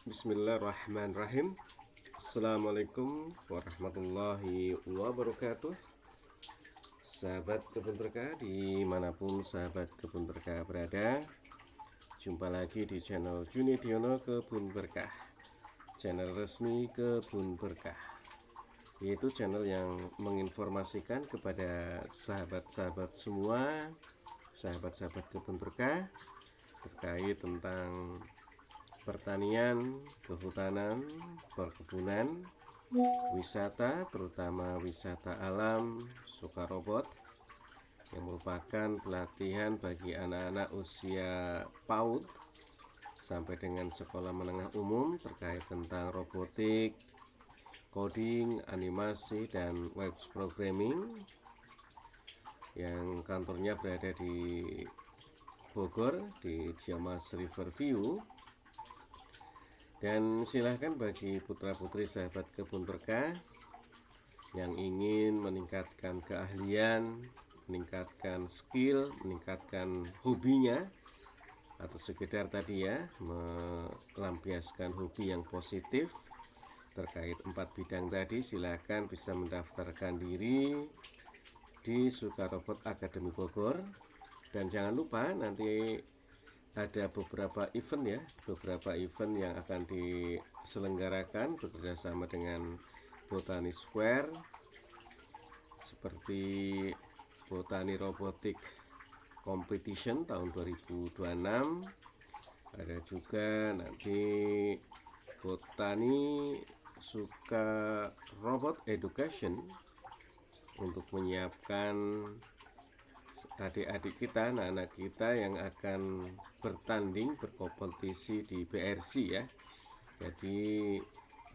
Bismillahirrahmanirrahim. Assalamualaikum warahmatullahi wabarakatuh. Sahabat kebun berkah dimanapun sahabat kebun berkah berada, jumpa lagi di channel Junidiono Kebun Berkah, channel resmi Kebun Berkah, yaitu channel yang menginformasikan kepada sahabat-sahabat semua, sahabat-sahabat kebun berkah, terkait tentang pertanian, kehutanan, perkebunan, wisata, terutama wisata alam Sukarobot, yang merupakan pelatihan bagi anak-anak usia PAUD sampai dengan sekolah menengah umum terkait tentang robotik, coding, animasi, dan web programming, yang kantornya berada di Bogor di Ciamas Riverview. Dan silahkan bagi putra-putri sahabat kebun berkah yang ingin meningkatkan keahlian, meningkatkan skill, meningkatkan hobinya, atau sekedar tadi ya, melampiaskan hobi yang positif terkait 4 bidang tadi, silahkan bisa mendaftarkan diri di Sukarobot Academy Bogor. Dan jangan lupa nanti ada beberapa event yang akan diselenggarakan bekerjasama dengan Botani Square, seperti Botani Robotic Competition tahun 2026. Ada juga nanti Botani Suka Robot Education untuk menyiapkan adik-adik kita, anak-anak kita yang akan bertanding, berkompetisi di BRC ya. Jadi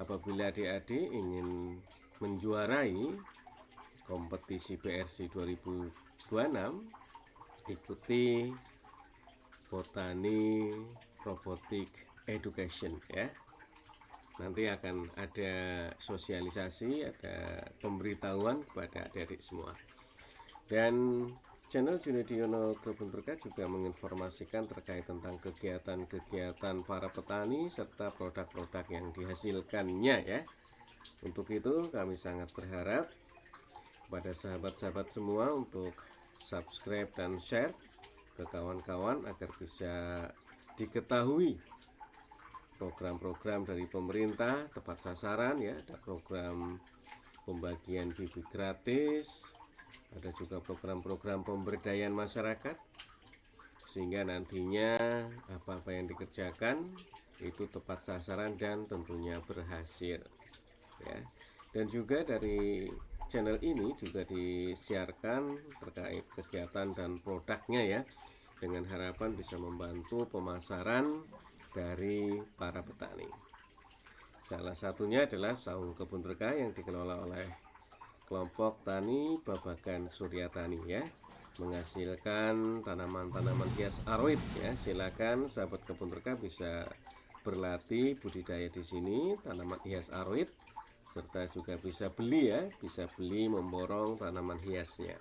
apabila adik-adik ingin menjuarai kompetisi BRC 2026, ikuti Botani Robotic Education ya. Nanti akan ada sosialisasi, ada pemberitahuan kepada adik-adik semua. Dan channel Junidiono Kebun Berkah juga menginformasikan terkait tentang kegiatan-kegiatan para petani serta produk-produk yang dihasilkannya ya. Untuk itu kami sangat berharap kepada sahabat-sahabat semua untuk subscribe dan share ke kawan-kawan agar bisa diketahui program-program dari pemerintah tepat sasaran ya. Ada program pembagian bibit gratis, ada juga program-program pemberdayaan masyarakat, sehingga nantinya apa-apa yang dikerjakan itu tepat sasaran dan tentunya berhasil ya. Dan juga dari channel ini juga disiarkan terkait kegiatan dan produknya ya, dengan harapan bisa membantu pemasaran dari para petani. Salah satunya adalah Saung Kebun Berkah yang dikelola oleh kelompok tani Babakan Surya Tani ya, menghasilkan tanaman-tanaman hias aroid ya. Silakan sahabat kebun berkah bisa berlatih budidaya di sini tanaman hias aroid, serta juga bisa beli ya, bisa beli memborong tanaman hiasnya.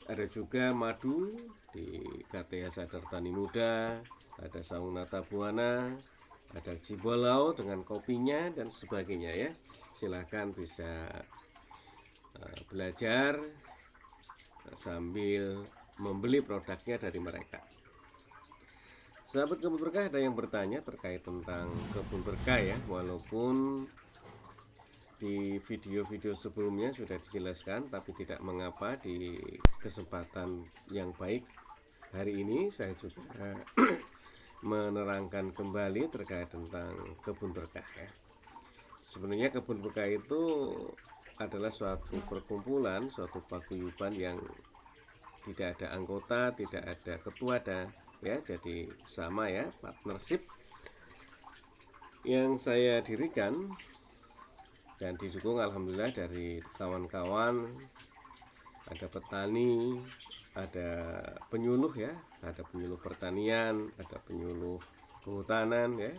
Ada juga madu di KTH Sadar Tani Muda, ada Saung Nata Buana, ada Cibolau dengan kopinya dan sebagainya ya. Silahkan bisa belajar sambil membeli produknya dari mereka. Sahabat kebun berkah, ada yang bertanya terkait tentang kebun berkah ya, walaupun di video-video sebelumnya sudah dijelaskan, tapi tidak mengapa di kesempatan yang baik hari ini saya juga menerangkan kembali terkait tentang kebun berkah ya. Sebenarnya kebun berkah itu adalah suatu perkumpulan, suatu paguyuban yang tidak ada anggota, tidak ada ketua ya, jadi sama ya, partnership yang saya dirikan dan didukung alhamdulillah dari kawan-kawan. Ada petani, ada penyuluh ya, ada penyuluh pertanian, ada penyuluh kehutanan ya,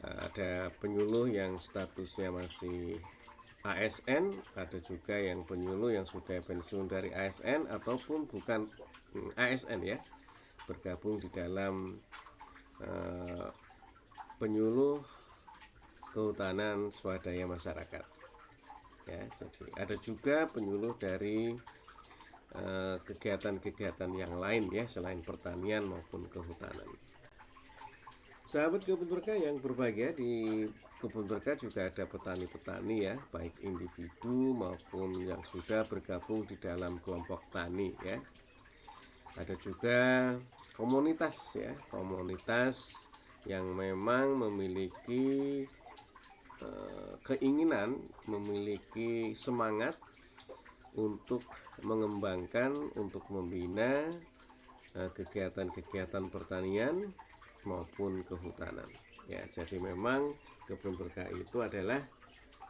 ada penyuluh yang statusnya masih ASN, ada juga yang penyuluh yang sudah pensiun dari ASN ataupun bukan ASN ya, bergabung di dalam penyuluh kehutanan swadaya masyarakat. Ya, jadi ada juga penyuluh dari kegiatan-kegiatan yang lain ya, selain pertanian maupun kehutanan. Sahabat kebun berkah yang berbahagia, di kebun berkah juga ada petani-petani ya, baik individu maupun yang sudah bergabung di dalam kelompok tani ya. Ada juga komunitas ya, komunitas yang memang memiliki keinginan, memiliki semangat untuk mengembangkan, untuk membina kegiatan-kegiatan pertanian maupun kehutanan ya. Jadi memang kebun berkah itu adalah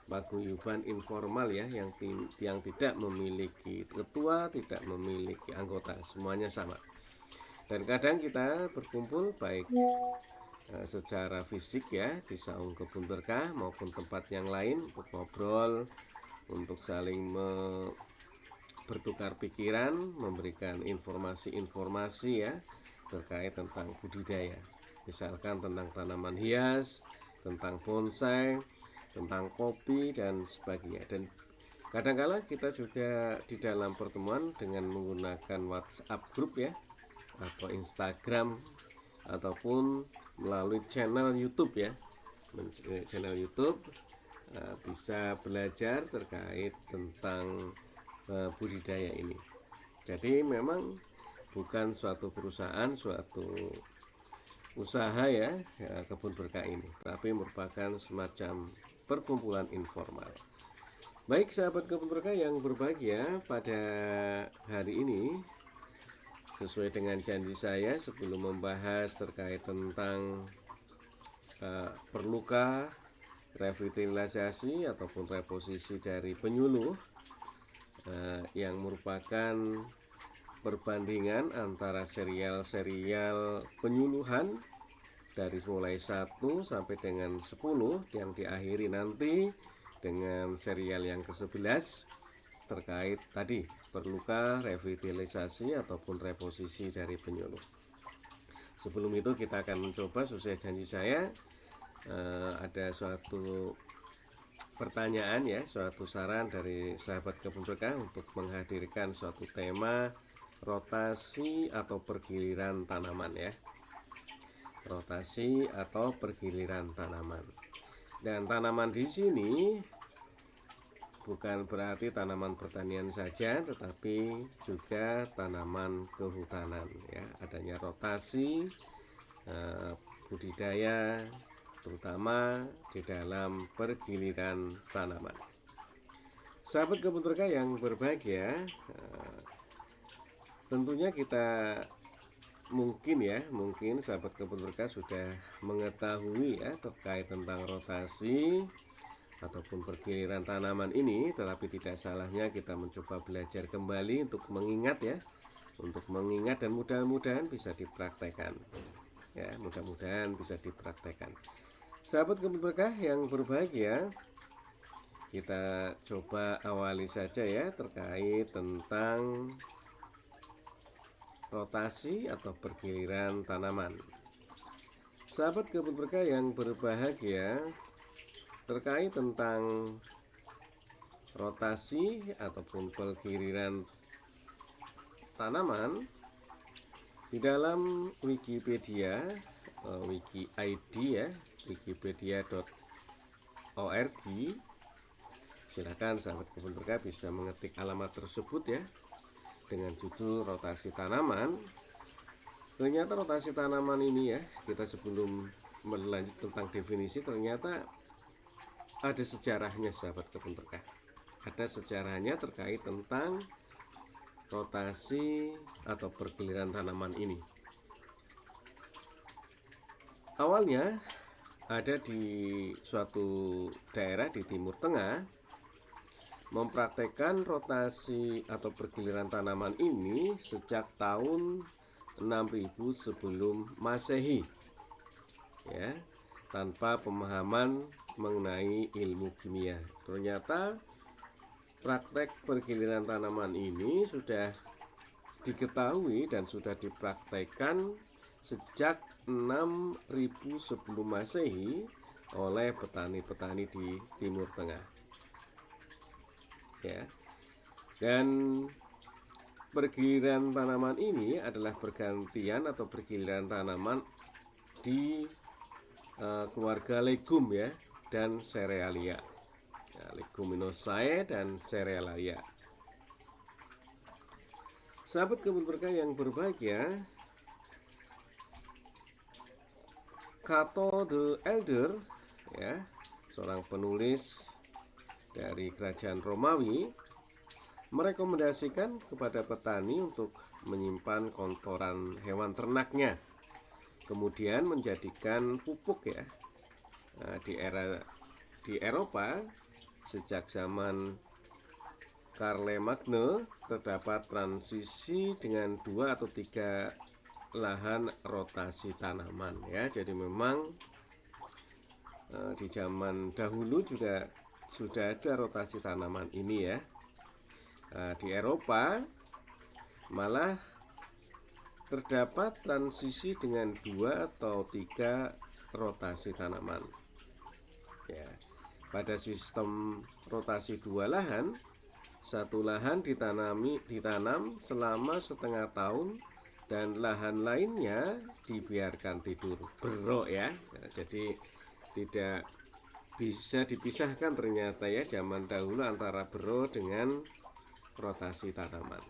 paguyuban informal ya, yang tidak memiliki ketua, tidak memiliki anggota, semuanya sama. Dan kadang kita berkumpul baik secara fisik ya di saung kebun berkah maupun tempat yang lain untuk ngobrol, untuk saling bertukar pikiran, memberikan informasi-informasi ya terkait tentang budidaya. Misalkan tentang tanaman hias, tentang bonsai, tentang kopi dan sebagainya. Dan kadang-kala kita juga di dalam pertemuan dengan menggunakan WhatsApp group ya, atau Instagram, ataupun melalui channel YouTube ya. Channel YouTube bisa belajar terkait tentang budidaya ini. Jadi memang bukan suatu perusahaan, suatu usaha ya, kebun berkah ini, tapi merupakan semacam perkumpulan informal. Baik sahabat kebun berkah yang berbahagia, pada hari ini sesuai dengan janji saya sebelum membahas terkait tentang perlukah revitalisasi ataupun reposisi dari penyuluh, yang merupakan perbandingan antara serial-serial penyuluhan dari mulai 1 sampai dengan 10 yang diakhiri nanti dengan serial yang ke-11 terkait tadi perlukah revitalisasi ataupun reposisi dari penyuluh. Sebelum itu kita akan mencoba sesuai janji saya, ada suatu pertanyaan ya, suatu saran dari sahabat kebun berkah untuk menghadirkan suatu tema rotasi atau pergiliran tanaman ya. Rotasi atau pergiliran tanaman. Dan tanaman di sini bukan berarti tanaman pertanian saja, tetapi juga tanaman kehutanan ya. Adanya rotasi budidaya terutama di dalam pergiliran tanaman. Sahabat kebun berkah yang berbahagia, tentunya kita mungkin sahabat kebun berkah sudah mengetahui ya terkait tentang rotasi ataupun pergiliran tanaman ini, tetapi tidak salahnya kita mencoba belajar kembali untuk mengingat ya, dan mudah-mudahan bisa dipraktekkan ya, mudah-mudahan bisa dipraktekkan. Sahabat kebun berkah yang berbahagia, kita coba awali saja ya terkait tentang rotasi atau pergiliran tanaman. Sahabat kebun berkah yang berbahagia, terkait tentang rotasi ataupun pergiliran tanaman, di dalam Wikipedia, Wiki ID ya, wikipedia.org, silakan sahabat kebun berkah bisa mengetik alamat tersebut ya, dengan judul rotasi tanaman. Ternyata rotasi tanaman ini ya, kita sebelum melanjut tentang definisi, ternyata ada sejarahnya sahabat kebun berkah. Ada sejarahnya terkait tentang rotasi atau pergiliran tanaman ini. Awalnya ada di suatu daerah di Timur Tengah mempraktekkan rotasi atau pergiliran tanaman ini sejak tahun 6000 sebelum Masehi ya, tanpa pemahaman mengenai ilmu kimia. Ternyata praktek pergiliran tanaman ini sudah diketahui dan sudah dipraktekkan sejak 6000 sebelum Masehi oleh petani-petani di Timur Tengah. Ya. Dan pergiliran tanaman ini adalah pergantian atau pergiliran tanaman di keluarga legum ya dan serealia. Ya, Leguminosae dan serealia. Sahabat kebun berkah yang berbahagia, Cato the Elder ya, seorang penulis dari kerajaan Romawi, merekomendasikan kepada petani untuk menyimpan kotoran hewan ternaknya, kemudian menjadikan pupuk ya. Nah, di Eropa sejak zaman Charlemagne terdapat transisi dengan 2 atau 3 lahan rotasi tanaman ya. Jadi memang di zaman dahulu juga sudah ada rotasi tanaman ini ya. Di Eropa malah terdapat transisi dengan 2 atau 3 rotasi tanaman ya. Pada sistem rotasi 2 lahan, satu lahan ditanam selama setengah tahun dan lahan lainnya dibiarkan tidur bero ya. Nah, jadi tidak bisa dipisahkan ternyata ya zaman dahulu antara bero dengan rotasi tanaman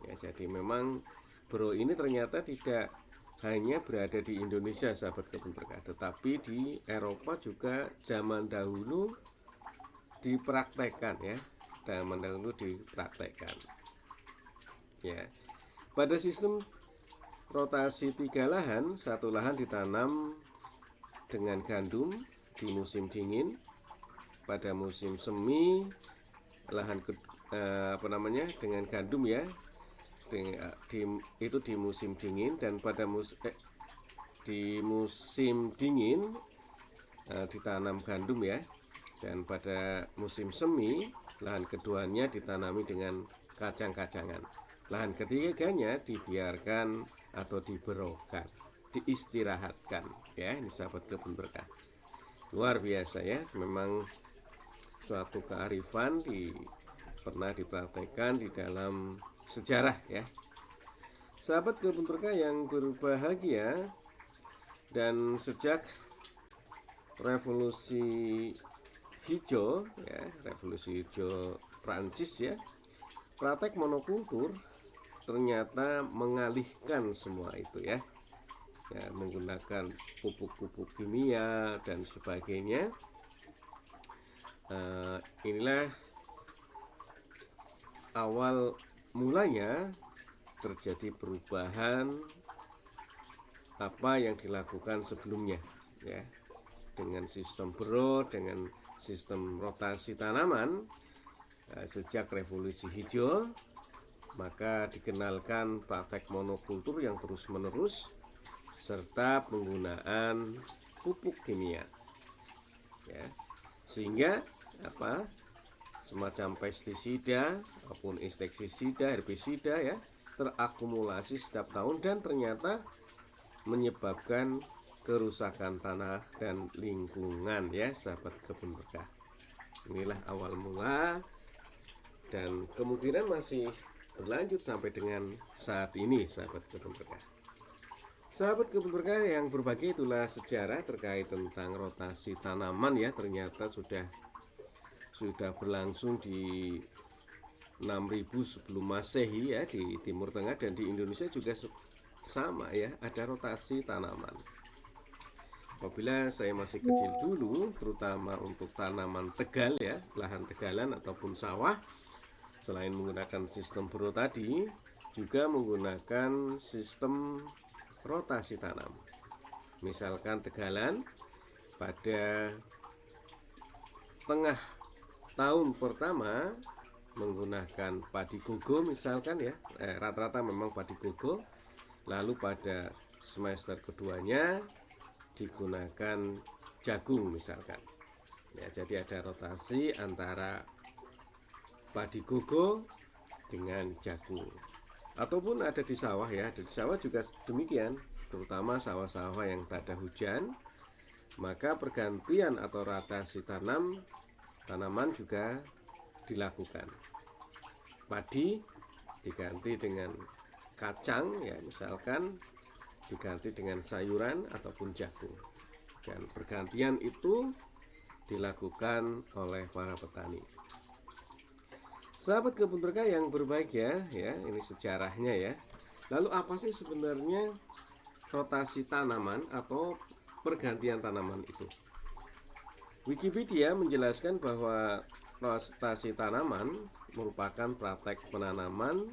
ya. Jadi memang bro ini ternyata tidak hanya berada di Indonesia sahabat kebun berkah, tetapi di Eropa juga zaman dahulu dipraktekkan ya. Zaman dahulu dipraktekkan ya. Pada sistem rotasi 3 lahan, satu lahan ditanam dengan gandum di musim dingin, pada musim semi lahan dengan gandum ya, itu di musim dingin, dan pada di musim dingin ditanam gandum ya, dan pada musim semi lahan keduanya ditanami dengan kacang-kacangan. Lahan ketiganya dibiarkan atau diberokan, diistirahatkan ya. Ini sahabat kebun berkah, luar biasa ya. Memang suatu kearifan pernah dipraktekkan di dalam sejarah ya. Sahabat kebun berkah yang berbahagia, dan sejak revolusi hijau ya, revolusi hijau Prancis ya, praktek monokultur ternyata mengalihkan semua itu ya, menggunakan pupuk-pupuk kimia dan sebagainya. Inilah awal mulanya terjadi perubahan apa yang dilakukan sebelumnya ya, dengan sistem bero, dengan sistem rotasi tanaman. Sejak revolusi hijau maka dikenalkan praktek monokultur yang terus-menerus serta penggunaan pupuk kimia ya, sehingga semacam pestisida maupun insektisida, herbisida ya, terakumulasi setiap tahun dan ternyata menyebabkan kerusakan tanah dan lingkungan ya sahabat kebun berkah. Inilah awal mula dan kemungkinan masih berlanjut sampai dengan saat ini sahabat kebun berkah. Sahabat kebun berkah yang berbagi, itulah sejarah terkait tentang rotasi tanaman ya. Ternyata sudah berlangsung di 6000 sebelum Masehi ya di Timur Tengah, dan di Indonesia juga sama ya, ada rotasi tanaman. Apabila saya masih kecil dulu, terutama untuk tanaman tegal ya, lahan tegalan ataupun sawah, selain menggunakan sistem bero tadi, juga menggunakan sistem rotasi tanam. Misalkan tegalan pada tengah tahun pertama menggunakan padi gogo misalkan ya, rata-rata memang padi gogo. Lalu pada semester keduanya digunakan jagung misalkan ya. Jadi ada rotasi antara padi gogo dengan jagung. ataupun ada di sawah ya, ada di sawah juga demikian, terutama sawah-sawah yang tak ada hujan, maka pergantian atau rotasi tanaman juga dilakukan. Padi diganti dengan kacang ya, misalkan diganti dengan sayuran ataupun jagung, dan pergantian itu dilakukan oleh para petani. Sahabat kebun berkah yang berbahagia ya, ini sejarahnya ya. Lalu apa sih sebenarnya rotasi tanaman atau pergantian tanaman itu? Wikipedia menjelaskan bahwa rotasi tanaman merupakan praktek penanaman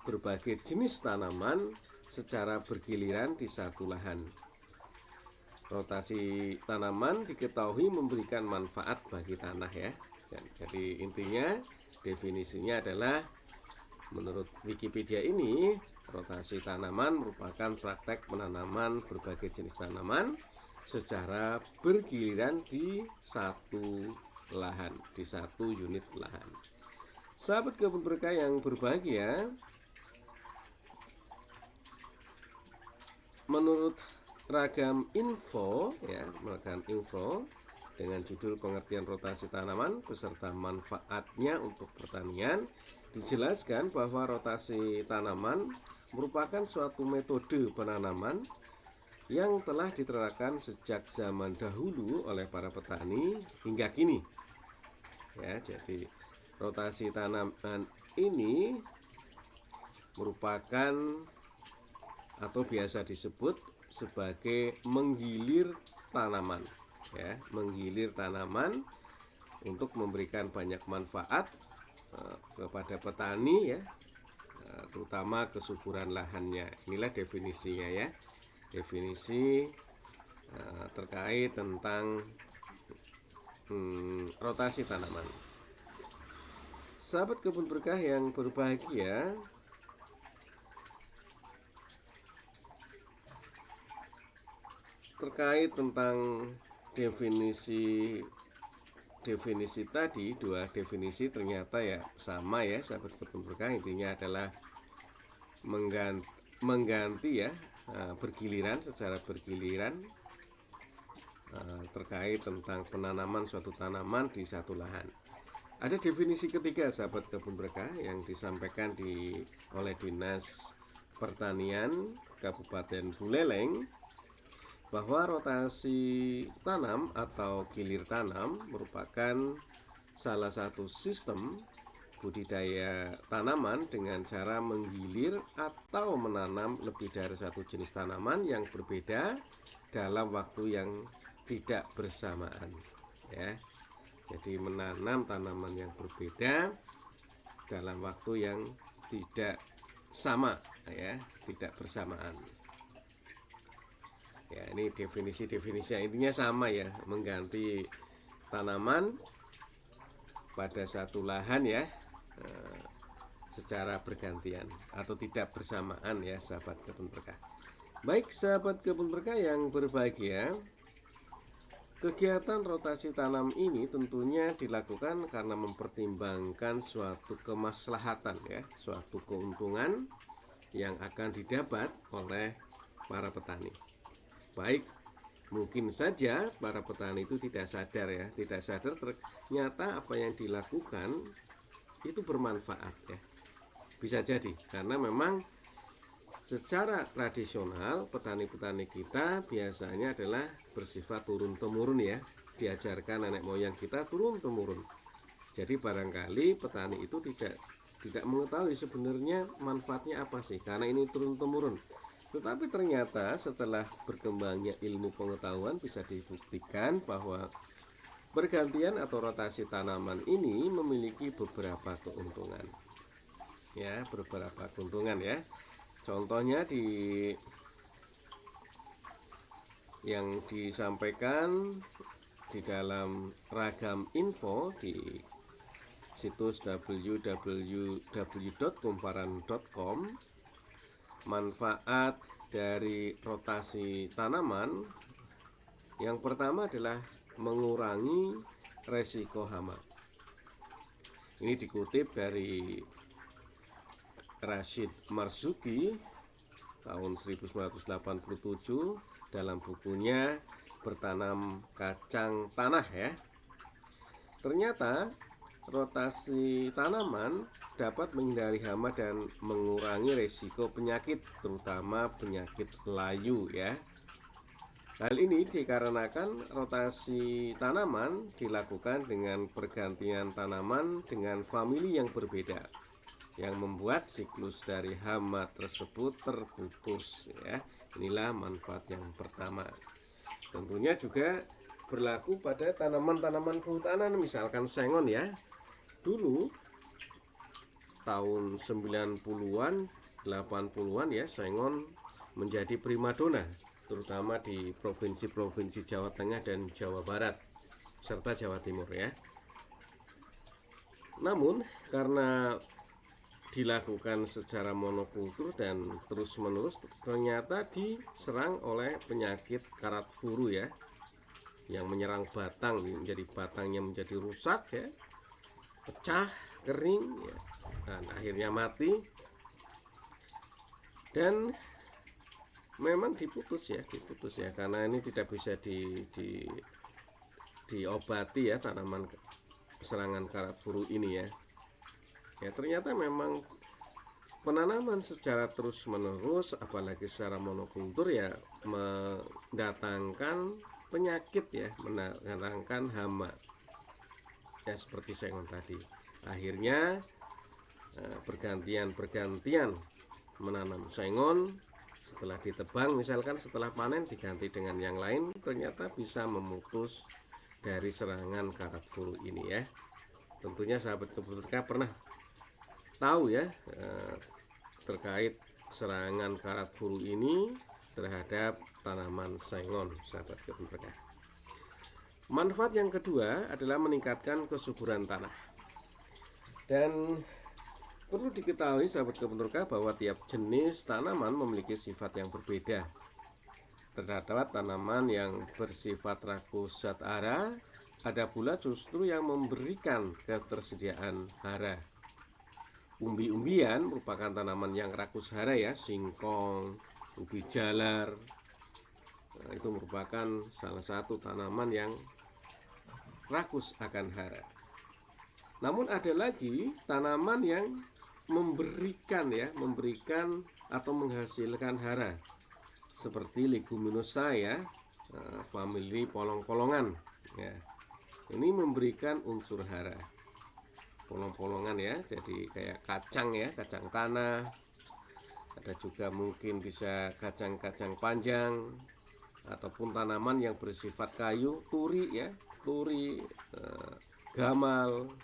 berbagai jenis tanaman secara bergiliran di satu lahan. Rotasi tanaman diketahui memberikan manfaat bagi tanah ya. Jadi intinya definisinya adalah, menurut Wikipedia ini, rotasi tanaman merupakan praktek penanaman berbagai jenis tanaman secara bergiliran di satu lahan, di satu unit lahan. Sahabat kebun berkah yang berbahagia, menurut Ragam Info ya, Ragam Info dengan judul pengertian rotasi tanaman beserta manfaatnya untuk pertanian, dijelaskan bahwa rotasi tanaman merupakan suatu metode penanaman yang telah diterapkan sejak zaman dahulu oleh para petani hingga kini. Ya, jadi rotasi tanaman ini merupakan atau biasa disebut sebagai menggilir tanaman ya, menggilir tanaman untuk memberikan banyak manfaat kepada petani ya, terutama kesuburan lahannya. Inilah definisinya ya, definisi terkait tentang rotasi tanaman. Sahabat kebun berkah yang berbahagia, terkait tentang definisi tadi, dua definisi ternyata ya sama ya sahabat kebun berkah. Intinya adalah mengganti ya, bergiliran, secara bergiliran terkait tentang penanaman suatu tanaman di satu lahan. Ada definisi ketiga sahabat kebun berkah yang disampaikan oleh Dinas Pertanian Kabupaten Buleleng, bahwa rotasi tanam atau gilir tanam merupakan salah satu sistem budidaya tanaman dengan cara menggilir atau menanam lebih dari satu jenis tanaman yang berbeda dalam waktu yang tidak bersamaan ya. Jadi menanam tanaman yang berbeda dalam waktu yang tidak sama ya, tidak bersamaan. Ya, ini definisinya intinya sama ya, mengganti tanaman pada satu lahan ya, secara bergantian atau tidak bersamaan ya sahabat kebun berkah. Baik sahabat kebun berkah yang berbahagia, kegiatan rotasi tanam ini tentunya dilakukan karena mempertimbangkan suatu kemaslahatan ya, suatu keuntungan yang akan didapat oleh para petani. Baik, mungkin saja para petani itu tidak sadar ya, tidak sadar ternyata apa yang dilakukan itu bermanfaat ya. Bisa jadi karena memang secara tradisional petani-petani kita biasanya adalah bersifat turun-temurun ya, diajarkan nenek moyang kita turun-temurun. Jadi barangkali petani itu tidak mengetahui sebenarnya manfaatnya apa sih, karena ini turun-temurun. Tetapi ternyata setelah berkembangnya ilmu pengetahuan bisa dibuktikan bahwa pergantian atau rotasi tanaman ini memiliki beberapa keuntungan. Ya, beberapa keuntungan ya. Contohnya yang disampaikan di dalam Ragam Info di situs www.kumparan.com. Manfaat dari rotasi tanaman yang pertama adalah mengurangi resiko hama. Ini dikutip dari Rashid Marzuki tahun 1987 dalam bukunya Bertanam Kacang Tanah ya. Ternyata rotasi tanaman dapat menghindari hama dan mengurangi resiko penyakit, terutama penyakit layu ya. Hal ini dikarenakan rotasi tanaman dilakukan dengan pergantian tanaman dengan famili yang berbeda, yang membuat siklus dari hama tersebut terputus ya. Inilah manfaat yang pertama. Tentunya juga berlaku pada tanaman-tanaman kehutanan, misalkan sengon ya. Dulu tahun 90-an, 80-an ya, sengon menjadi primadona, terutama di provinsi-provinsi Jawa Tengah dan Jawa Barat serta Jawa Timur ya. Namun karena dilakukan secara monokultur dan terus-menerus, ternyata diserang oleh penyakit karat furu ya, yang menyerang batang, menjadi batangnya menjadi rusak ya, pecah, kering ya, dan akhirnya mati. Dan memang diputus ya karena ini tidak bisa diobati ya, tanaman serangan karat furu ini ya. Ya, ternyata memang penanaman secara terus-menerus, apalagi secara monokultur ya, mendatangkan penyakit ya, mendatangkan hama ya, seperti sengon tadi. Akhirnya bergantian menanam sengon, setelah ditebang misalkan, setelah panen diganti dengan yang lain, ternyata bisa memutus dari serangan karat furu ini ya. Tentunya sahabat kebun berkah pernah tahu ya terkait serangan karat furu ini terhadap tanaman sengon, sahabat kebun berkah. Manfaat yang kedua adalah meningkatkan kesuburan tanah. Dan perlu diketahui sahabat kebun berkah bahwa tiap jenis tanaman memiliki sifat yang berbeda. Terdapat tanaman yang bersifat rakus zat hara, ada pula justru yang memberikan ketersediaan hara. Umbi-umbian merupakan tanaman yang rakus hara ya, singkong, ubi jalar. Nah, itu merupakan salah satu tanaman yang rakus akan hara. Namun ada lagi tanaman yang memberikan atau menghasilkan hara, seperti leguminosa ya, famili polong-polongan ya. Ini memberikan unsur hara, polong-polongan ya, jadi kayak kacang ya, kacang tanah. Ada juga mungkin bisa kacang-kacang panjang, ataupun tanaman yang bersifat kayu, turi ya, gamal,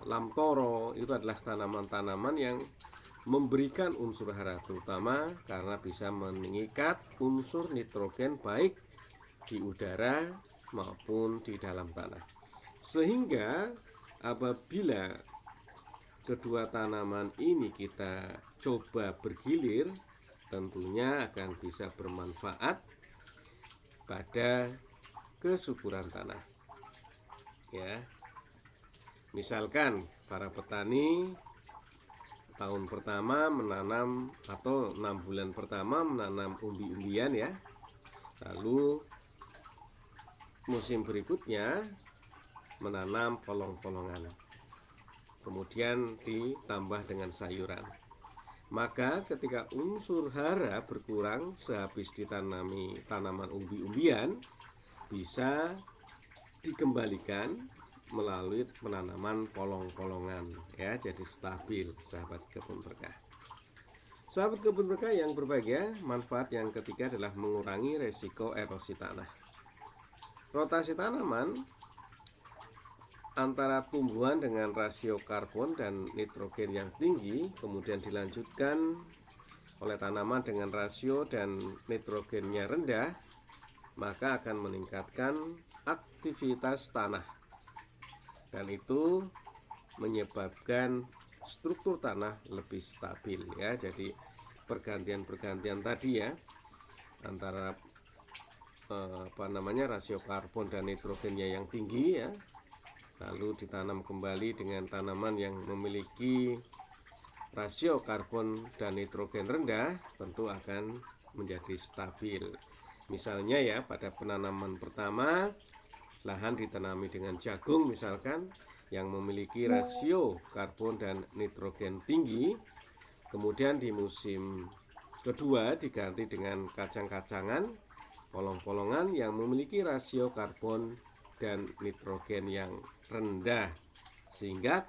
lamtoro. Itu adalah tanaman-tanaman yang memberikan unsur hara, terutama karena bisa mengikat unsur nitrogen baik di udara maupun di dalam tanah. Sehingga apabila kedua tanaman ini kita coba bergilir, tentunya akan bisa bermanfaat pada kesuburan tanah ya. Misalkan para petani tahun pertama menanam, atau 6 bulan pertama menanam umbi-umbian ya, lalu musim berikutnya menanam polong-polongan, kemudian ditambah dengan sayuran. Maka ketika unsur hara berkurang sehabis ditanami tanaman umbi-umbian, bisa dikembalikan melalui penanaman polong-polongan ya, jadi stabil sahabat kebun berkah. Sahabat kebun berkah yang berbahagia, manfaat yang ketiga adalah mengurangi resiko erosi tanah. Rotasi tanaman antara tumbuhan dengan rasio karbon dan nitrogen yang tinggi, kemudian dilanjutkan oleh tanaman dengan rasio dan nitrogennya rendah, maka akan meningkatkan aktivitas tanah, dan itu menyebabkan struktur tanah lebih stabil ya. Jadi pergantian tadi ya, antara rasio karbon dan nitrogennya yang tinggi ya, lalu ditanam kembali dengan tanaman yang memiliki rasio karbon dan nitrogen rendah, tentu akan menjadi stabil. Misalnya ya, pada penanaman pertama lahan ditanami dengan jagung misalkan, yang memiliki rasio karbon dan nitrogen tinggi. Kemudian di musim kedua diganti dengan kacang-kacangan, polong-polongan yang memiliki rasio karbon dan nitrogen yang rendah, sehingga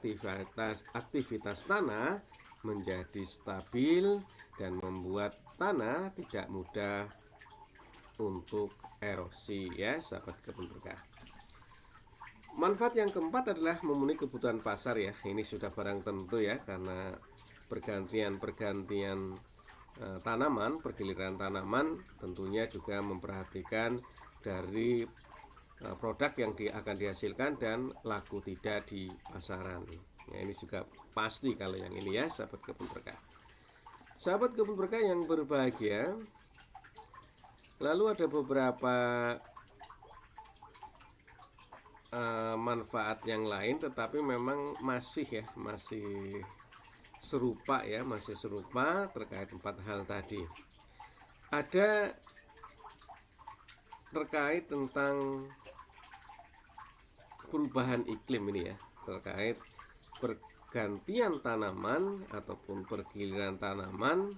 aktivitas tanah menjadi stabil dan membuat tanah tidak mudah untuk erosi ya, sahabat kebun berkah. Manfaat yang keempat adalah memenuhi kebutuhan pasar ya. Ini sudah barang tentu ya, karena pergantian tanaman, pergiliran tanaman tentunya juga memperhatikan dari produk yang akan dihasilkan dan laku tidak di pasaran. Ya, ini juga pasti kalau yang ini ya, sahabat kebun berkah. Sahabat kebun berkah yang berbahagia, lalu ada beberapa manfaat yang lain, tetapi memang masih serupa ya, terkait 4 hal tadi. Ada terkait tentang perubahan iklim ini ya, terkait pergantian tanaman ataupun pergiliran tanaman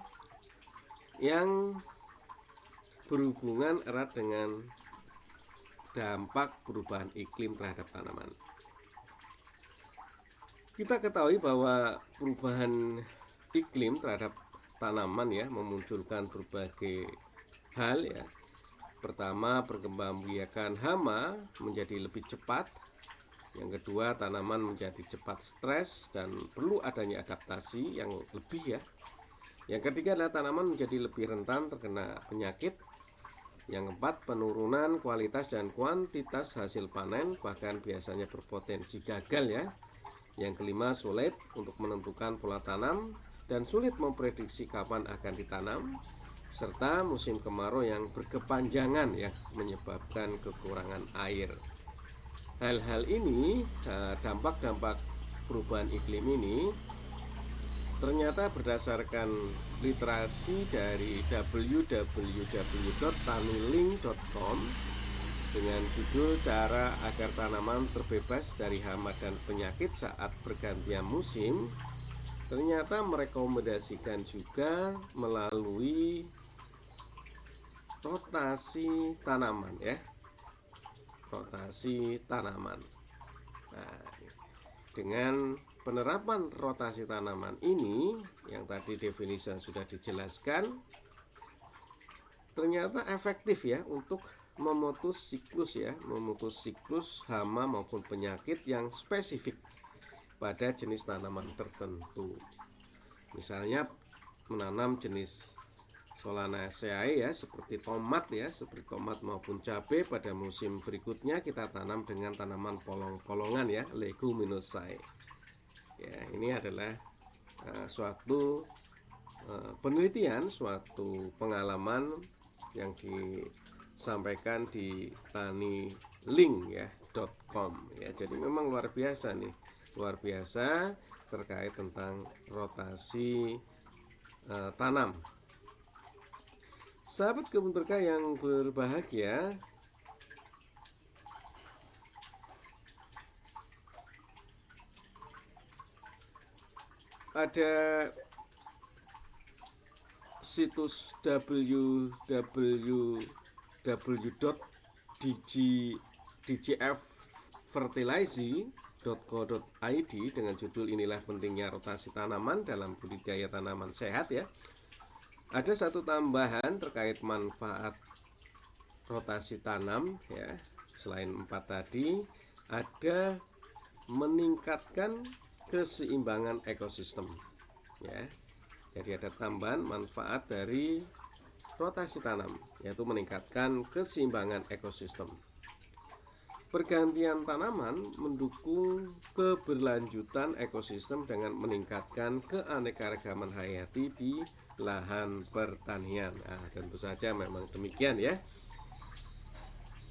yang berhubungan erat dengan dampak perubahan iklim terhadap tanaman. Kita ketahui bahwa perubahan iklim terhadap tanaman ya memunculkan berbagai hal ya. Pertama, perkembangbiakan hama menjadi lebih cepat. Yang kedua, tanaman menjadi cepat stres dan perlu adanya adaptasi yang lebih ya. Yang ketiga adalah tanaman menjadi lebih rentan terkena penyakit. Yang keempat, penurunan kualitas dan kuantitas hasil panen, bahkan biasanya berpotensi gagal ya. Yang kelima, sulit untuk menentukan pola tanam dan sulit memprediksi kapan akan ditanam, serta musim kemarau yang berkepanjangan ya, menyebabkan kekurangan air. Hal-hal ini, dampak-dampak perubahan iklim ini ternyata berdasarkan literasi dari www.tanilink.com dengan judul Cara Agar Tanaman Terbebas dari Hama dan Penyakit Saat Pergantian Musim, ternyata merekomendasikan juga melalui rotasi tanaman ya, rotasi tanaman. Nah, dengan penerapan rotasi tanaman ini yang tadi definisinya sudah dijelaskan, ternyata efektif ya untuk memutus siklus hama maupun penyakit yang spesifik pada jenis tanaman tertentu. Misalnya menanam jenis Solanaceae ya, seperti tomat maupun cabai, pada musim berikutnya kita tanam dengan tanaman polong-polongan ya, Leguminosae. Ya, ini adalah suatu penelitian, suatu pengalaman yang disampaikan di tanilink.com ya. Jadi memang luar biasa terkait tentang rotasi tanam. Sahabat kebun berkah yang berbahagia, ada situs www.dgffertilizer.co.id dengan judul Inilah Pentingnya Rotasi Tanaman dalam Budidaya Tanaman Sehat ya. Ada satu tambahan terkait manfaat rotasi tanam ya. Selain 4 tadi, ada meningkatkan keseimbangan ekosistem ya. Jadi ada tambahan manfaat dari rotasi tanam, yaitu meningkatkan keseimbangan ekosistem. Pergantian tanaman mendukung keberlanjutan ekosistem dengan meningkatkan keanekaragaman hayati di lahan pertanian. Nah, tentu saja memang demikian ya.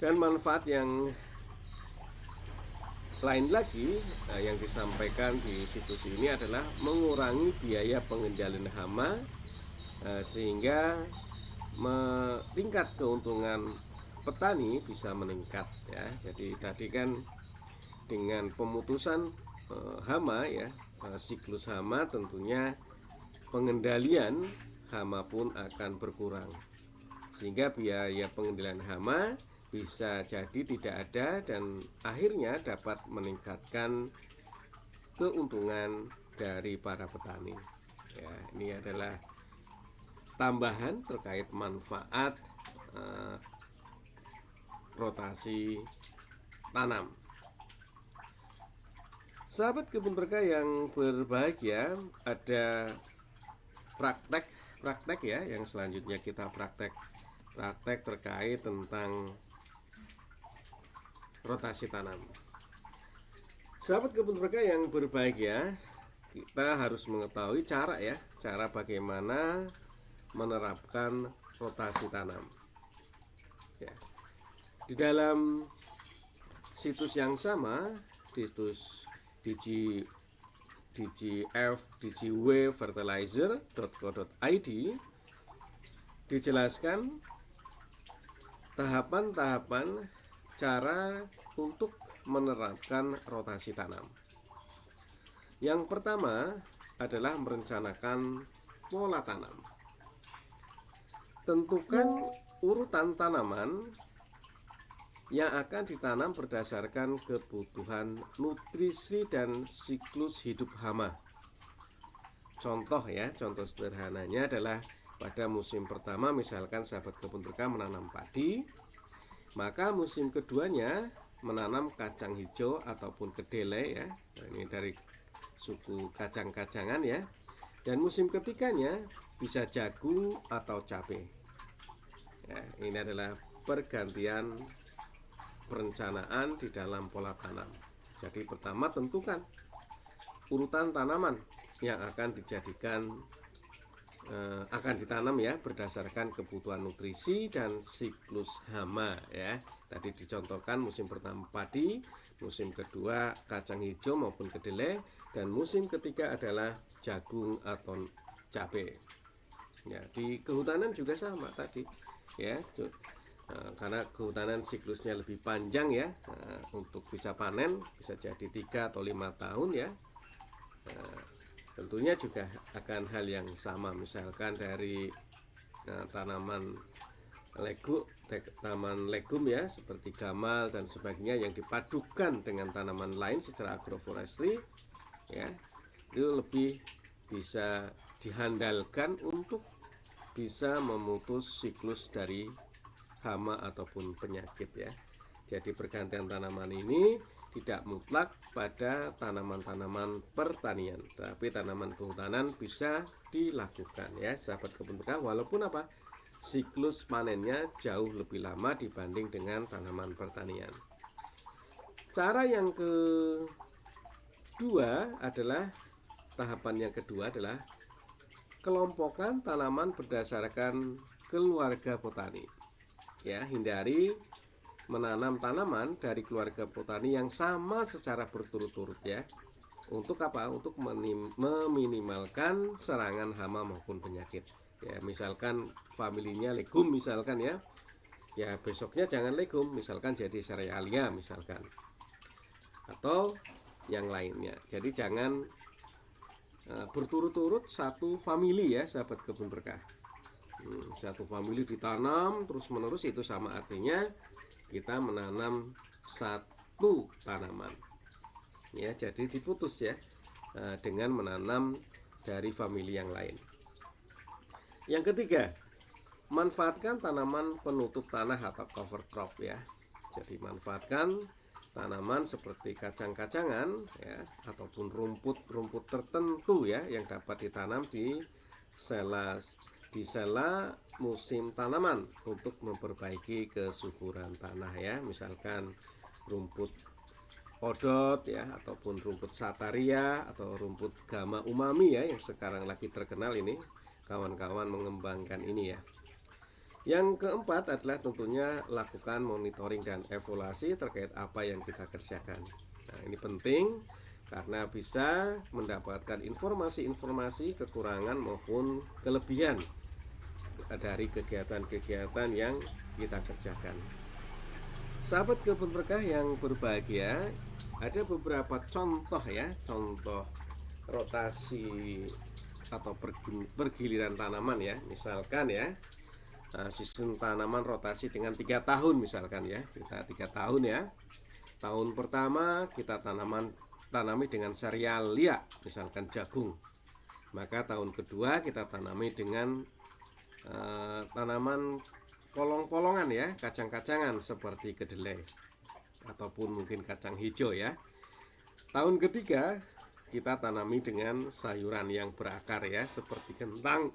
Dan manfaat yang lain lagi yang disampaikan di situs ini adalah mengurangi biaya pengendalian hama sehingga tingkat keuntungan petani bisa meningkat ya. Jadi tadi kan dengan pemutusan hama ya, siklus hama, tentunya pengendalian hama pun akan berkurang, sehingga biaya pengendalian hama bisa jadi tidak ada dan akhirnya dapat meningkatkan keuntungan dari para petani ya. Ini adalah tambahan terkait manfaat rotasi tanam. Sahabat kebun berkah yang berbahagia, ada praktek ya yang selanjutnya kita praktek terkait tentang rotasi tanam. Sahabat kebun berkah yang berbahagia, kita harus mengetahui cara bagaimana menerapkan rotasi tanam ya. Di dalam situs yang sama, di situs dgwfertilizer.co.id dijelaskan tahapan-tahapan cara untuk menerapkan rotasi tanam. Yang pertama adalah merencanakan pola tanam. Tentukan urutan tanaman yang akan ditanam berdasarkan kebutuhan nutrisi dan siklus hidup hama. Contoh sederhananya adalah pada musim pertama, misalkan sahabat kebun berkah menanam padi, maka musim keduanya menanam kacang hijau ataupun kedelai ya. Nah, ini dari suku kacang-kacangan ya. Dan musim ketiganya bisa jagung atau cabai ya. Ini adalah pergantian perencanaan di dalam pola tanam. Jadi pertama, tentukan urutan tanaman yang akan ditanam ya, berdasarkan kebutuhan nutrisi dan siklus hama ya. Tadi dicontohkan musim pertama padi, musim kedua kacang hijau maupun kedelai, dan musim ketiga adalah jagung atau cabai ya. Di kehutanan juga sama tadi ya, karena kehutanan siklusnya lebih panjang ya, untuk bisa panen bisa jadi 3 atau 5 tahun ya. Tentunya juga akan hal yang sama, misalkan dari tanaman legum ya, seperti gamal dan sebagainya yang dipadukan dengan tanaman lain secara agroforestry ya, itu lebih bisa dihandalkan untuk bisa memutus siklus dari hama ataupun penyakit ya. Jadi pergantian tanaman ini tidak mutlak pada tanaman-tanaman pertanian, tapi tanaman kehutanan bisa dilakukan ya sahabat kebun berkah, walaupun siklus panennya jauh lebih lama dibanding dengan tanaman pertanian. Cara yang tahapan yang kedua adalah kelompokkan tanaman berdasarkan keluarga botani ya. Hindari menanam tanaman dari keluarga botani yang sama secara berturut-turut ya. Untuk Untuk meminimalkan serangan hama maupun penyakit ya. Misalkan familinya legum misalkan ya, besoknya jangan legum, misalkan jadi serealia misalkan, atau yang lainnya. Jadi jangan berturut-turut satu famili ya sahabat kebun berkah. Satu famili ditanam terus menerus, itu sama artinya kita menanam satu tanaman ya. Jadi diputus ya dengan menanam dari famili yang lain. Yang ketiga, manfaatkan tanaman penutup tanah atau cover crop ya. Jadi manfaatkan tanaman seperti kacang-kacangan ya, ataupun rumput tertentu ya, yang dapat ditanam di sela musim tanaman untuk memperbaiki kesuburan tanah ya. Misalkan rumput odot ya, ataupun rumput sataria atau rumput gama umami ya, yang sekarang lagi terkenal ini, kawan-kawan mengembangkan ini ya. Yang keempat adalah tentunya lakukan monitoring dan evaluasi terkait apa yang kita kerjakan Nah, ini penting karena bisa mendapatkan informasi-informasi kekurangan maupun kelebihan dari kegiatan-kegiatan yang kita kerjakan. Sahabat kebun berkah yang berbahagia, ada beberapa contoh ya, contoh rotasi atau pergiliran tanaman ya. Misalkan ya, sistem tanaman rotasi dengan 3 tahun misalkan ya. Kita 3 tahun ya. Tahun pertama kita tanami dengan serealia, misalkan jagung. Maka tahun kedua kita tanami dengan tanaman kolong-kolongan ya, kacang-kacangan seperti kedelai ataupun mungkin kacang hijau ya. Tahun ketiga kita tanami dengan sayuran yang berakar ya, seperti kentang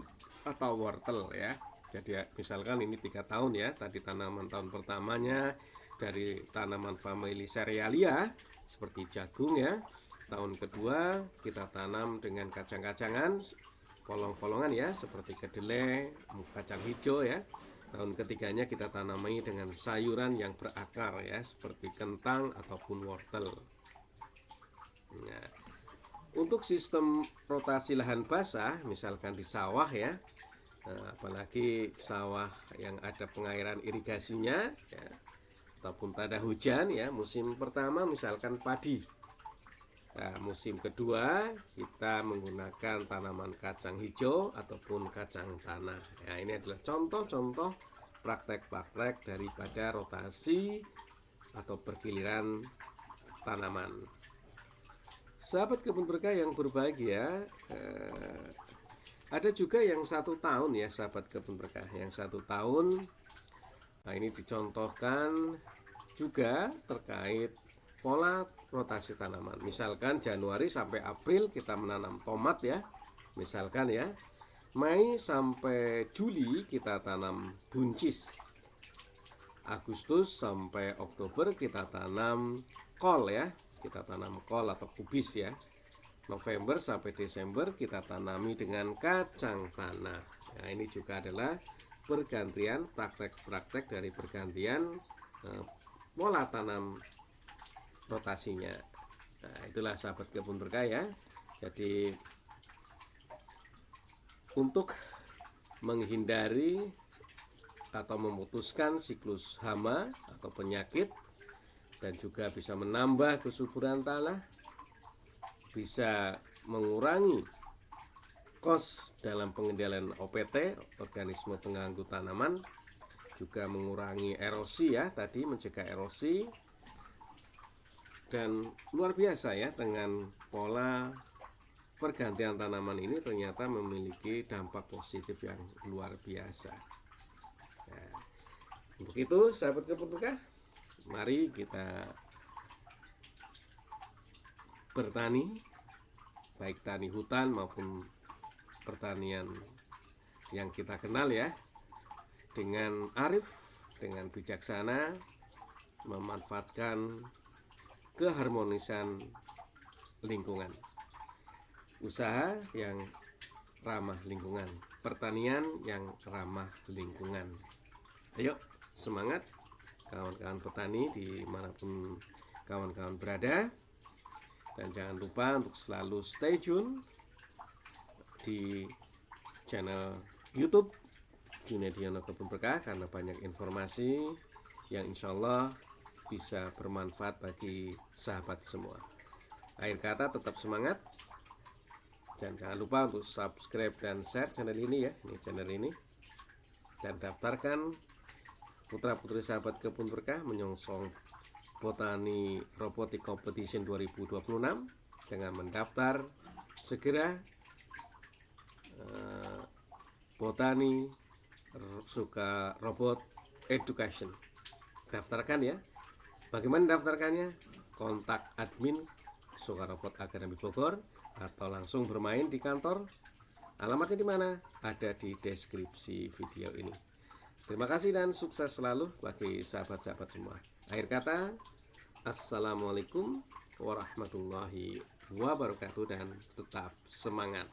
atau wortel ya. Jadi misalkan ini 3 tahun ya, tadi tanaman tahun pertamanya dari tanaman famili cerealia seperti jagung ya. Tahun kedua kita tanam dengan kacang-kacangan kolong-kolongan ya, seperti kedelai, kacang hijau ya. Tahun ketiganya kita tanami dengan sayuran yang berakar ya, seperti kentang ataupun wortel. Nah, untuk sistem rotasi lahan basah, misalkan di sawah ya, apalagi sawah yang ada pengairan irigasinya ya, ataupun tada hujan ya, musim pertama misalkan padi. Nah, musim kedua kita menggunakan tanaman kacang hijau ataupun kacang tanah. Ya, ini adalah contoh-contoh praktek-praktek daripada rotasi atau pergiliran tanaman. Sahabat kebun berkah yang berbahagia, ada juga yang 1 tahun ya, sahabat kebun berkah yang 1 tahun. Nah, ini dicontohkan juga terkait pola rotasi tanaman. Misalkan Januari sampai April kita menanam tomat ya, misalkan ya. Mei sampai Juli kita tanam buncis. Agustus sampai Oktober kita tanam kol ya, kita tanam kol atau kubis ya. November sampai Desember kita tanami dengan kacang tanah. Nah, ini juga adalah pergantian praktek-praktek dari pergantian pola tanam rotasinya. Nah, itulah sahabat kebun berkah ya. Jadi untuk menghindari atau memutuskan siklus hama atau penyakit, dan juga bisa menambah kesuburan tanah, bisa mengurangi kos dalam pengendalian OPT, organisme pengganggu tanaman, juga mengurangi erosi ya, tadi mencegah erosi. Dan luar biasa ya, dengan pola pergantian tanaman ini ternyata memiliki dampak positif yang luar biasa. Nah, untuk itu sahabat kebun berkah, mari kita bertani, baik tani hutan maupun pertanian yang kita kenal ya, dengan arif, dengan bijaksana, memanfaatkan keharmonisan lingkungan, usaha yang ramah lingkungan, pertanian yang ramah lingkungan. Ayo semangat kawan-kawan petani dimanapun kawan-kawan berada, dan jangan lupa untuk selalu stay tune di channel YouTube Junediono Kebun Berkah, karena banyak informasi yang insya Allah bisa bermanfaat bagi sahabat semua. Akhir kata, tetap semangat, dan jangan lupa untuk subscribe dan share channel ini ya, ini channel ini, dan daftarkan putra-putri sahabat kebun berkah menyongsong Botani Robotic Competition 2026 dengan mendaftar segera. Botani suka robot education, daftarkan ya. Bagaimana daftarkannya? Kontak admin Suka Robot Akademi Bogor atau langsung bermain di kantor. Alamatnya di mana? Ada di deskripsi video ini. Terima kasih dan sukses selalu bagi sahabat-sahabat semua. Akhir kata, assalamualaikum warahmatullahi wabarakatuh, dan tetap semangat.